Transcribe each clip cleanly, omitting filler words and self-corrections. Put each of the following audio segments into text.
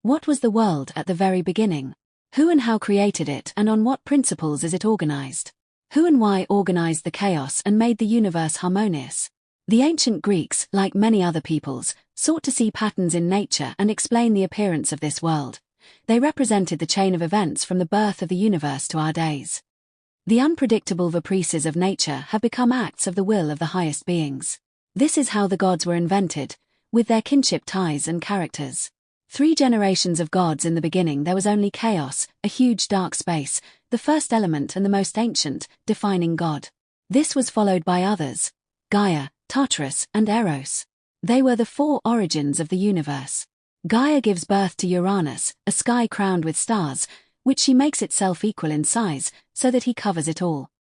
What was the world at the very beginning? Who and how created it, and on what principles is it organized? Who and why organized the chaos and made the universe harmonious? The ancient Greeks, like many other peoples, sought to see patterns in nature and explain the appearance of this world. They represented the chain of events from the birth of the universe to our days. The unpredictable caprices of nature have become acts of the will of the highest beings. This is how the gods were invented, with their kinship ties and characters. 3 generations of gods. In the beginning there was only chaos, a huge dark space, the first element and the most ancient, defining God. This was followed by others: Gaia, Tartarus, and Eros. They were the 4 origins of the universe. Gaia gives birth to Uranus, a sky crowned with stars, which she makes itself equal in size, so that he covers it all.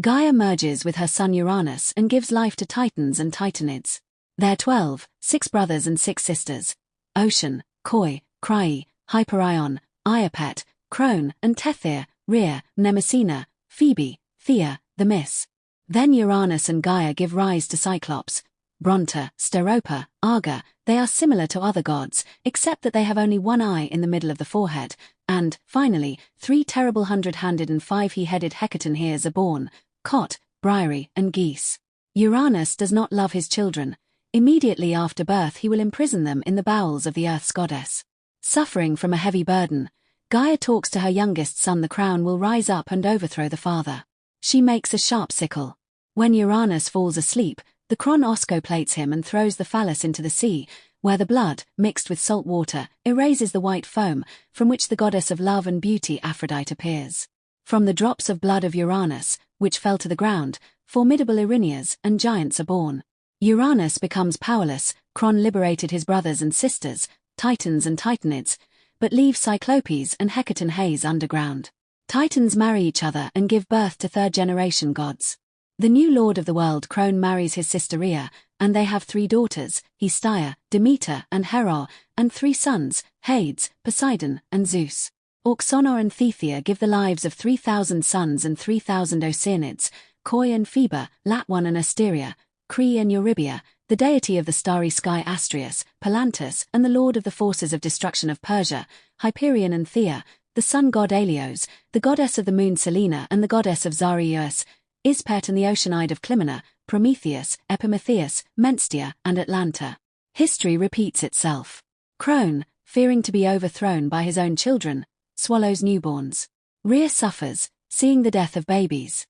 Gaia merges with her son Uranus and gives life to Titans and Titanids. There are 12, 6 brothers and 6 sisters: Ocean, Koi, Crai, Hyperion, Iapet, Crone, and Tethys, Rhea, Mnemosyne, Phoebe, Thea, the Miss. Then Uranus and Gaia give rise to Cyclops, Bronte, Steropa, Arga. They are similar to other gods, except that they have only 1 eye in the middle of the forehead, and, finally, 3 terrible 100-handed and 5 he-headed hecatoneers are born: Cot, Briary, and Geese. Uranus does not love his children. Immediately after birth he will imprison them in the bowels of the earth's goddess. Suffering from a heavy burden, Gaia talks to her youngest son. The crown will rise up and overthrow the father. She makes a sharp sickle. When Uranus falls asleep, the Cron oscoplates him and throws the phallus into the sea, where the blood, mixed with salt water, erases the white foam, from which the goddess of love and beauty Aphrodite appears. From the drops of blood of Uranus, which fell to the ground, formidable Erinyes and giants are born. Uranus becomes powerless. Cron liberated his brothers and sisters, Titans and Titanids, but leave Cyclopes and Hecatoneys underground. Titans marry each other and give birth to 3rd-generation gods. The new lord of the world, Crone, marries his sister Rhea, and they have 3 daughters, Hestia, Demeter, and Hera, and 3 sons, Hades, Poseidon, and Zeus. Auxonor and Thethia give the lives of 3,000 sons and 3,000 Oceanids, Koi and Phoebe, Latwan and Asteria, Cree and Eurybia, the deity of the starry sky Astrius, Palantus, and the lord of the forces of destruction of Persia, Hyperion and Thea, the sun god Aelios, the goddess of the moon Selene and the goddess of Zarius, Ispet and the Oceanide of Clymene, Prometheus, Epimetheus, Menstia, and Atlanta. History repeats itself. Crone, fearing to be overthrown by his own children, swallows newborns. Rhea suffers, seeing the death of babies.